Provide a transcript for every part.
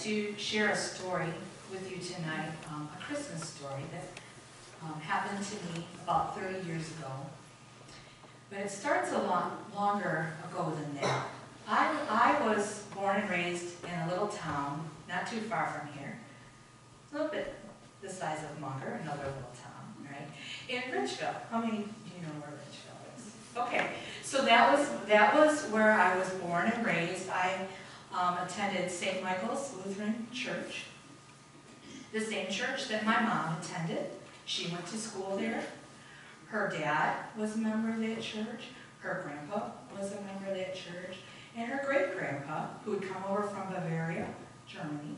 to share a story with you tonight, a Christmas story that happened to me about 30 years ago. But it starts a lot longer ago than that. I was born and raised in a little town, not too far from here, a little bit the size of Munger, another little town, right? In Richville. How many do you know where Richville is? Okay, so that was where I was born and raised. I attended St. Michael's Lutheran Church, the same church that my mom attended. She went to school there. Her dad was a member of that church. Her grandpa was a member of that church. And her great-grandpa, who had come over from Bavaria, Germany,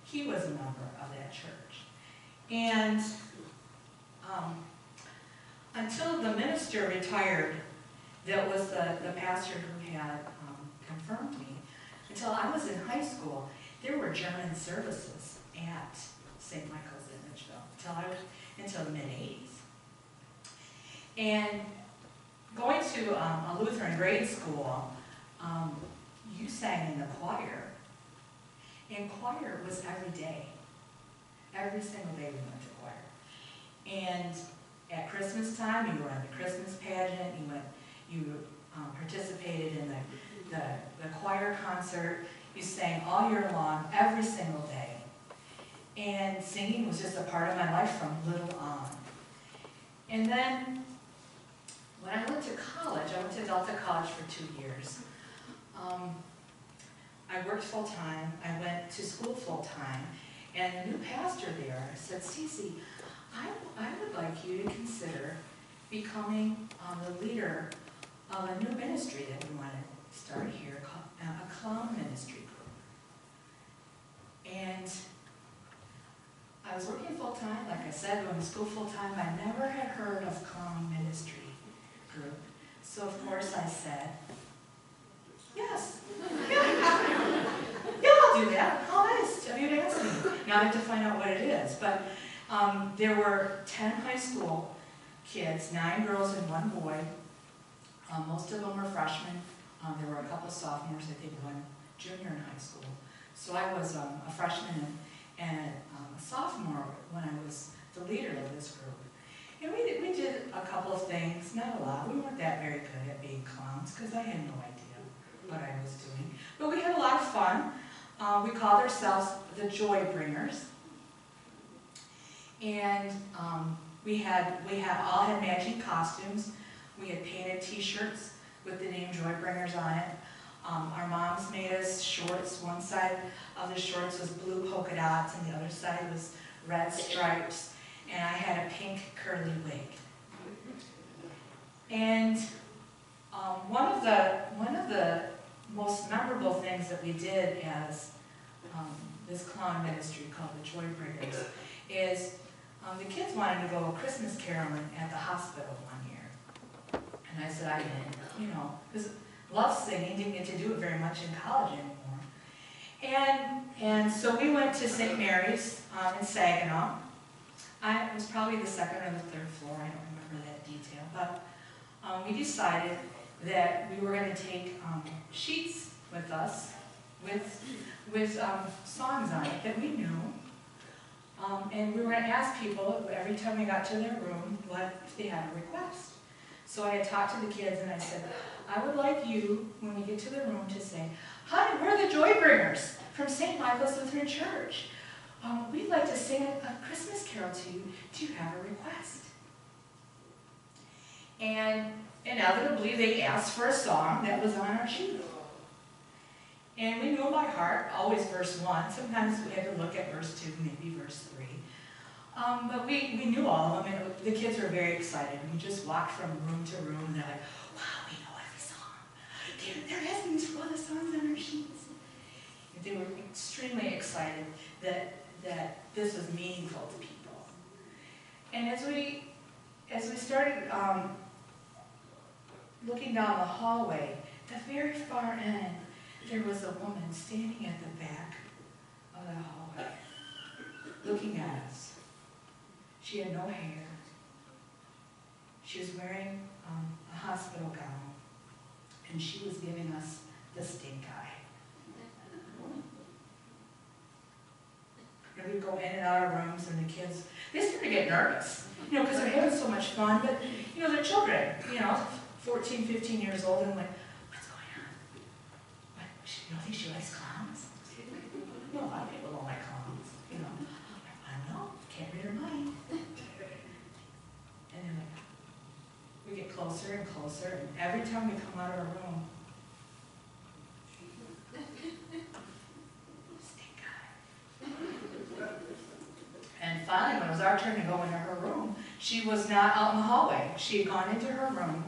he was a member of that church. And until the minister retired, that was the pastor who had confirmed me, until I was in high school, there were German services at St. Michael's in Richville until the mid-'80s. And going to a Lutheran grade school, you sang in the choir. And choir was every day. Every single day we went to choir. And at Christmas time, you were in the Christmas pageant, you participated in the choir concert, you sang all year long, every single day. And singing was just a part of my life from little on. And then, when I went to college, I went to Delta College for 2 years. I worked full-time, I went to school full-time, and the new pastor there said, "Cece, I would like you to consider becoming the leader of a new ministry that we want to start here, a clown ministry group." And I was working full-time, like I said, going to school full-time. I never had heard of clown ministry group. So of course I said, yes. Yeah, I'll do that. How nice of you to ask me. Now I have to find out what it is. But there were 10 high school kids, 9 girls and 1 boy. Most of them were freshmen. There were a couple of sophomores, I think 1 junior in high school. So I was a freshman and a sophomore when I was the leader of this group. And we did a couple of things, not a lot. We weren't that very good at being clowns because I had no idea what I was doing. But we had a lot of fun. We called ourselves the Joy Bringers. And we all had matching costumes. We had painted t-shirts with the name Joy Bringers on it. Our moms made us shorts. One side of the shorts was blue polka dots and the other side was red stripes. And I had a pink curly wig. And one of the most memorable things that we did as this clown ministry called the Joy Bringers is the kids wanted to go Christmas caroling at the hospital one year. And I said I didn't, because I love singing, didn't get to do it very much in college anymore. And so we went to St. Mary's in Saginaw. It was probably the 2nd or the 3rd floor, I don't remember that detail, but we decided that we were going to take sheets with us with songs on it that we knew, and we were going to ask people every time we got to their room if they had a request. So I had talked to the kids and I said, I would like you, when we get to the room, to say, "Hi, we're the Joy Bringers from St. Michael's Lutheran Church. We'd like to sing a Christmas carol to you. Do you have a request?" And inevitably, they asked for a song that was on our sheet. And we knew by heart, always verse 1. Sometimes we had to look at verse 2, maybe verse 3. But we knew all of them, and the kids were very excited. We just walked from room to room, and they're like, "Wow, we know every song. They're asking us for all the songs on our sheets." And they were extremely excited that this was meaningful to people. And as we started looking down the hallway, at the very far end, there was a woman standing at the back of the hallway, looking at us. She had no hair. She was wearing a hospital gown, and she was giving us the stink eye. And we'd go in and out of rooms, and the kids, they started to get nervous, because they're having so much fun, but, they're children, 14, 15 years old, and I'm like, what's going on? What, you don't think she likes clowns? No, a lot of people don't like clowns, I don't know, can't read her mind. And then we get closer and closer, and every time we come out of our room, stink eye. And finally, when it was our turn to go into her room, she was not out in the hallway. She had gone into her room,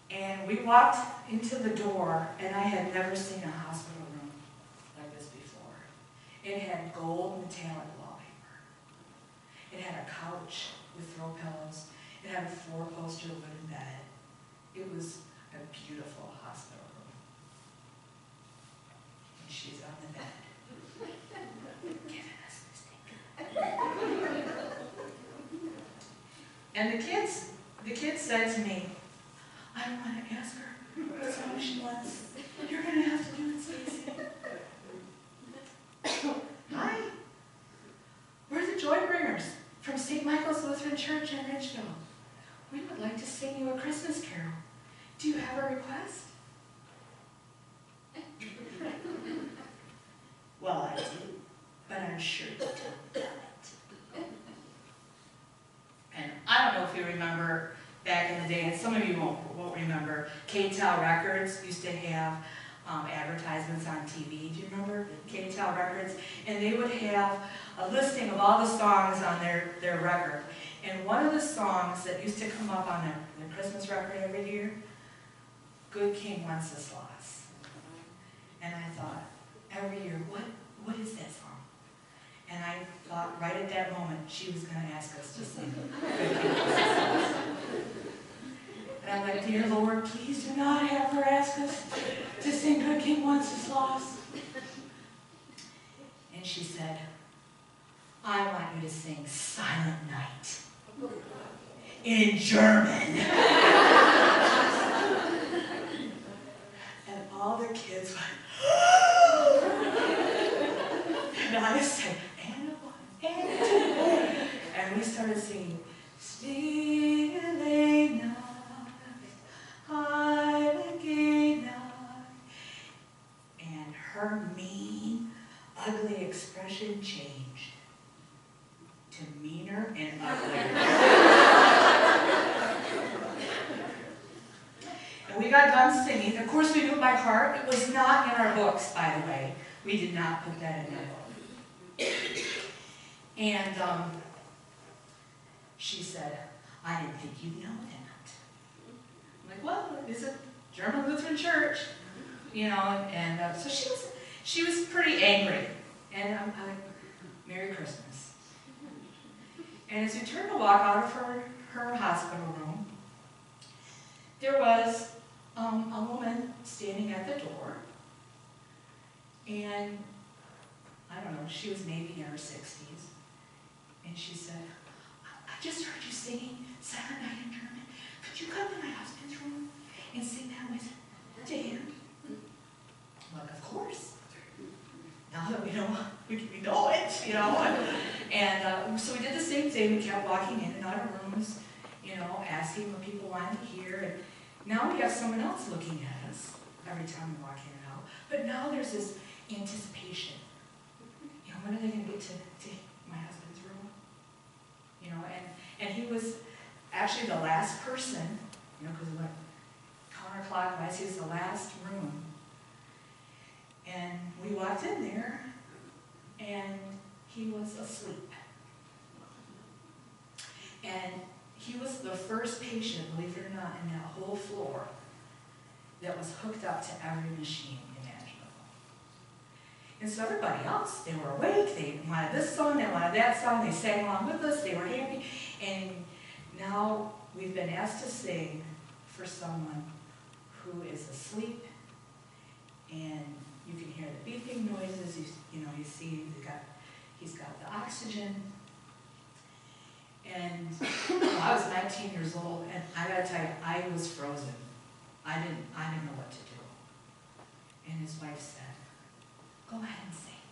and we walked into the door, and I had never seen a hospital room like this before. It had gold metallic wallpaper. It had a couch with throw pillows. It had a 4-poster wooden bed. It was a beautiful hospital room. And she's on the bed, giving us this thing. And the kids said to me, I don't want to ask her what song she wants. You're going to have to do it, Stacy. Hi. We're the Joy Bringers from St. Michael's Lutheran Church in Ridgeville. We would like to sing you a Christmas carol. Do you have a request? Well, I do, but I'm sure you don't know it. And I don't know if you remember back in the day, and some of you won't remember, K-Tel Records used to have advertisements on TV. Do you remember K-Tel Records? And they would have a listing of all the songs on their record. And one of the songs that used to come up on their Christmas record every year, Good King Wenceslas. And I thought, every year, what is that song? And I thought right at that moment, she was going to ask us to sing Good King Wenceslas. And I'm like, dear Lord, please do not have her ask us to sing Good King Wenceslas. And she said, I want you to sing Silent Night in German. And all the kids went, and I said, and a one, and a two. And we started singing, Stille Nacht, Heilige Nacht. And her mean, ugly expression changed to meaner and uglier. And we got done singing. Of course, we knew it by heart. It was not in our books, by the way. We did not put that in our book. And she said, I didn't think you'd know that. I'm like, well, it's a German Lutheran church, and so she was pretty angry. And I'm like, Merry Christmas. And as we turned to walk out of her hospital room, there was a woman standing at the door, and I don't know, she was maybe in her 60s, and she said, I just heard you singing Silent Night in German. Could you come to my husband's room and sing that to him? I'm like, of course. Now that we know it, And so we did the same thing. We kept walking in and out of rooms, asking what people wanted to hear. And now we have someone else looking at us every time we walk in and out. But now there's this anticipation. When are they going to get to my husband's room? And he was actually the last person, because we went counterclockwise. He was the last room. And we walked in there, and he was asleep. And he was the first patient, believe it or not, in that whole floor that was hooked up to every machine imaginable. And so everybody else, they were awake, they wanted this song, they wanted that song, they sang along with us, they were happy. And now we've been asked to sing for someone who is asleep, and you can hear the beeping noises, you see he's got the oxygen. And I was 19 years old, and I gotta tell you, I was frozen. I didn't know what to do. And his wife said, go ahead and sing.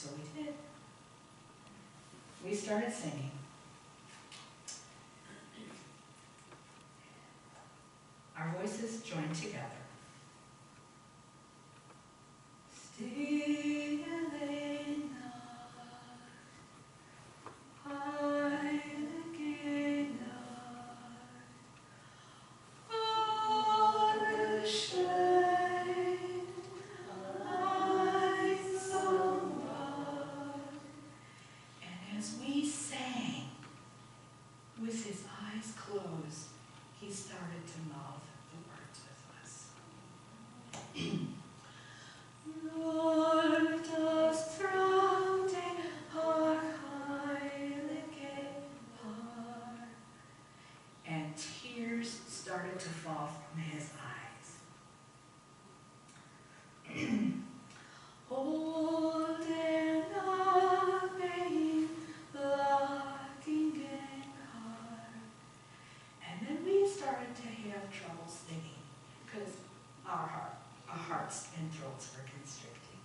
So we did. We started singing. Our voices joined together. Stealing as we sang, with his eyes closed, he started to mouth the words with us. Lord, dost thou take our heilige heart? And tears started to fall from his eyes. Old and nothing lacking in heart. And then we started to have trouble singing because our hearts and throats were constricting.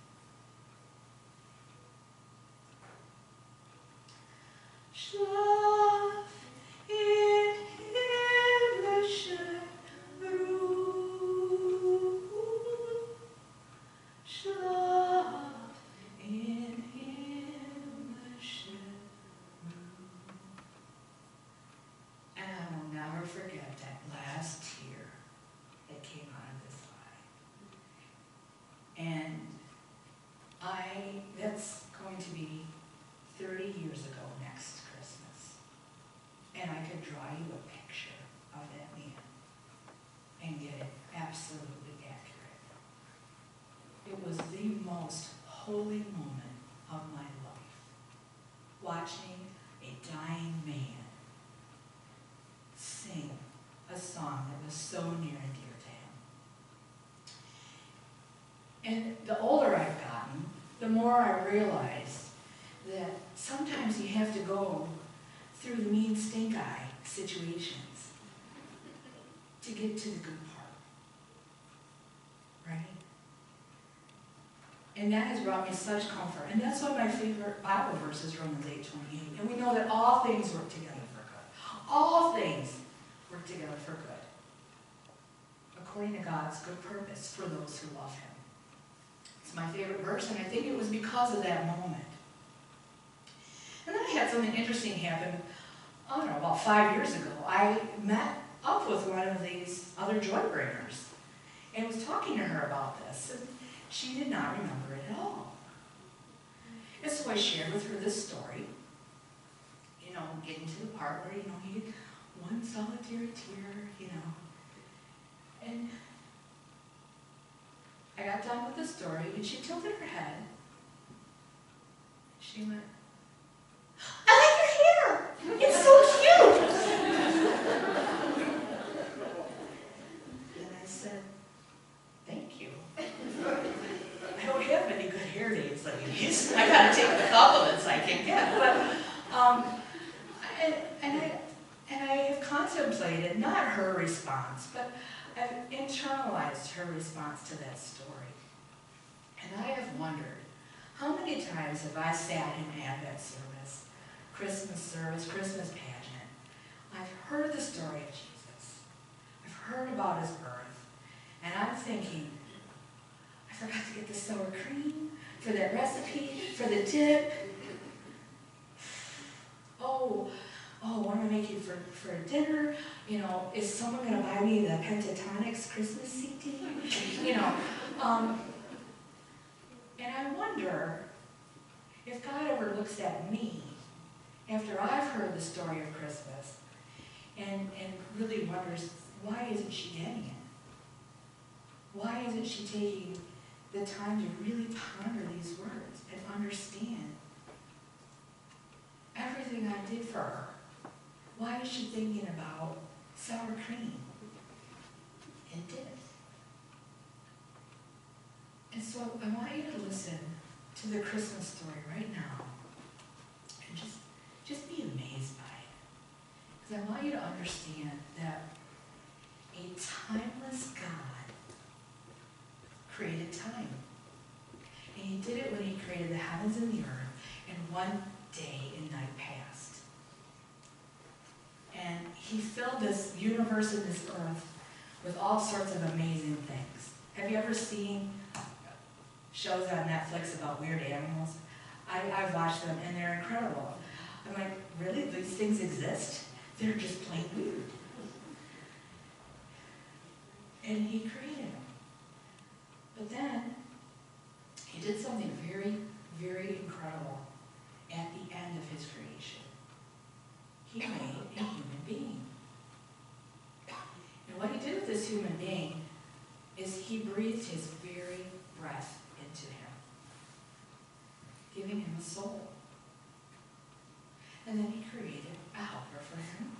Schlaf in himmlische Ruhe. Schlaf in himmlische Ruhe. And I will never forget that last tear that came out of this eye. And that's going to be 30 years ago next Christmas. And I could draw you a picture of that man and get it absolutely accurate. It was the most holy moment of my life, watching a dying man sing a song that was so near and dear to him. And the older I've gotten, the more I realize that sometimes you have to go through the mean stink eye situations to get to the good part, right? And that has brought me such comfort. And that's why my favorite Bible verse is Romans 8:28. And we know that all things work together for good. All things work together for good, according to God's good purpose for those who love him. It's my favorite verse, and I think it was because of that moment. And then I had something interesting happen, I don't know, about 5 years ago. I met up with one of these other joy bringers and was talking to her about this, and she did not remember it at all. And so I shared with her this story, getting to the part where, he had one solitary tear, And I got done with the story, and she tilted her head. She went, "I like your hair! It's so cute!" And I said, "Thank you. I don't have many good hair days, ladies. I gotta take the compliments I can get." But, and I have contemplated, not her response, but I've internalized her response to that story. And I have wondered, how many times have I sat in Advent service, Christmas pageant? I've heard the story of Jesus. I've heard about his birth. And I'm thinking, I forgot to get the sour cream for that recipe, for the dip. What am I making for dinner? Is someone going to buy me the Pentatonics Christmas CD? And I wonder if God ever looks at me after I've heard the story of Christmas and really wonders, why isn't she getting it? Why isn't she taking the time to really ponder these words and understand everything I did for her? Why is she thinking about sour cream and dip? And so I want you to listen to the Christmas story right now and just be amazed by it. Because I want you to understand that a timeless God created time. A he did it when he created the heavens and the earth, and one day and night passed. And he filled this universe and this earth with all sorts of amazing things. Have you ever seen shows on Netflix about weird animals? I've watched them, and they're incredible. I'm like, really? These things exist? They're just plain weird. And he created them. But then, he did something very, very incredible at the end of his creation. He made a human being. And what he did with this human being is he breathed his very breath into him, giving him a soul. And then he created a helper for him.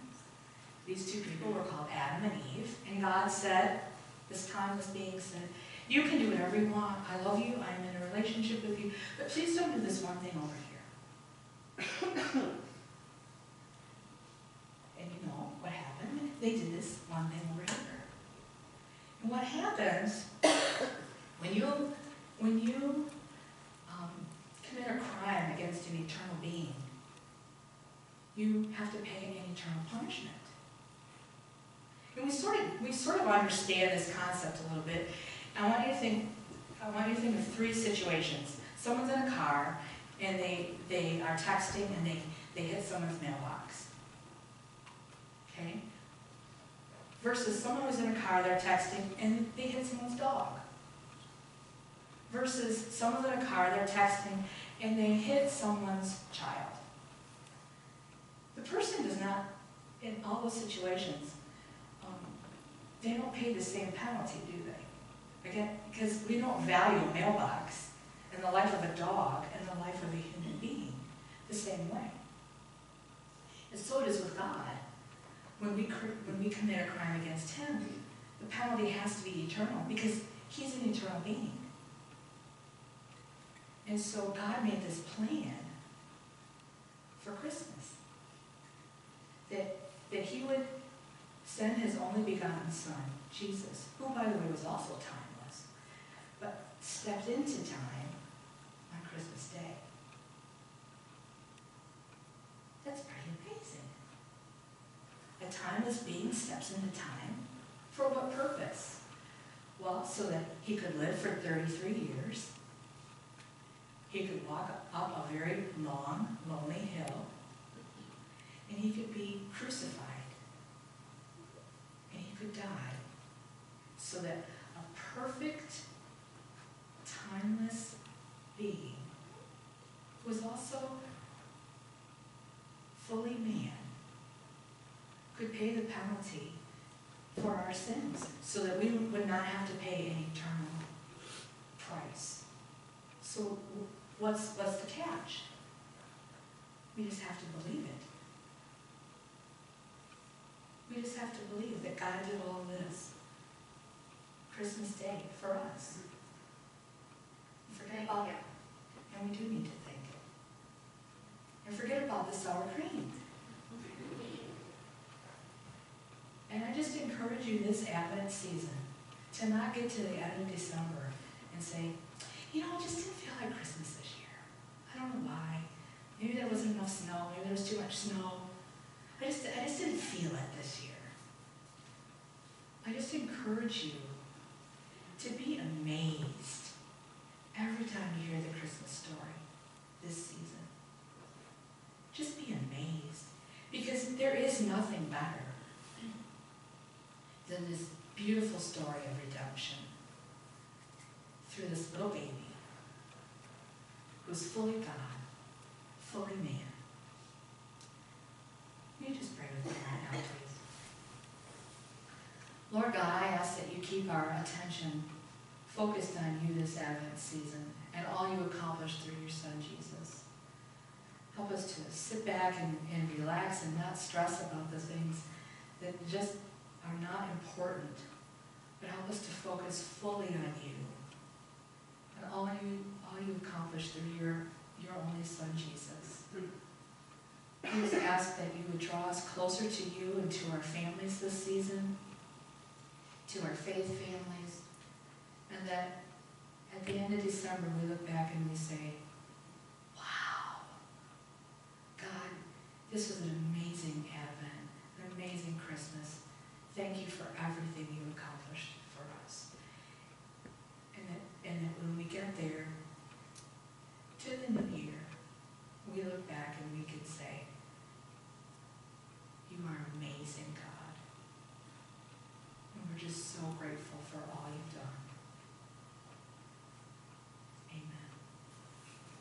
These two people were called Adam and Eve. And God said, this timeless being said, you can do whatever you want. I love you. I'm in a relationship with you. But please don't do this one thing over here. And you know what happened? They did this one thing over here. And what happens when you commit a crime against an eternal being, you have to pay an eternal punishment. And we sort of understand this concept a little bit. I want you to think of three situations. Someone's in a car and they are texting and they hit someone's mailbox. Okay? Versus someone who's in a car, they're texting and they hit someone's dog. Versus someone's in a car, they're texting and they hit someone's child. The person does not, in all those situations, they don't pay the same penalty, do they? Again, because we don't value a mailbox and the life of a dog and the life of a human being the same way. And so it is with God. When we commit a crime against him, the penalty has to be eternal because he's an eternal being. And so God made this plan for Christmas. That he would send his only begotten Son, Jesus, who, by the way, was also timeless, but stepped into time on Christmas Day. That's pretty amazing. A timeless being steps into time. For what purpose? Well, so that he could live for 33 years. He could walk up a very long, lonely hill. And he could be crucified. And he could die. So that a perfect, timeless being who was also fully man could pay the penalty for our sins so that we would not have to pay an eternal price. So what's the catch? We just have to believe it. We just have to believe that God did all this Christmas Day for us. Forget about it. And we do need to thank it. And forget about the sour cream. And I just encourage you this Advent season to not get to the end of December and say, you know, I just didn't feel like Christmas this year. I don't know why. Maybe there wasn't enough snow. Maybe there was too much snow. I just didn't feel it this year. I just encourage you to be amazed every time you hear the Christmas story this season. Just be amazed. Because there is nothing better than this beautiful story of redemption through this little baby who's fully God, fully man. Will you just pray with me right now, please? Lord God, I ask that you keep our attention focused on you this Advent season and all you accomplished through your Son, Jesus. Help us to sit back and relax and not stress about the things that just are not important, but help us to focus fully on you and all you accomplished through your only Son, Jesus. Please ask that you would draw us closer to you and to our families this season, to our faith families, and that at the end of December, we look back and we say, wow, God, this was an amazing Advent, an amazing Christmas. Thank you for everything you accomplished for us. And that when we get there to the new year, we look back and we can say, you are amazing, God. And we're just so grateful for all you've done.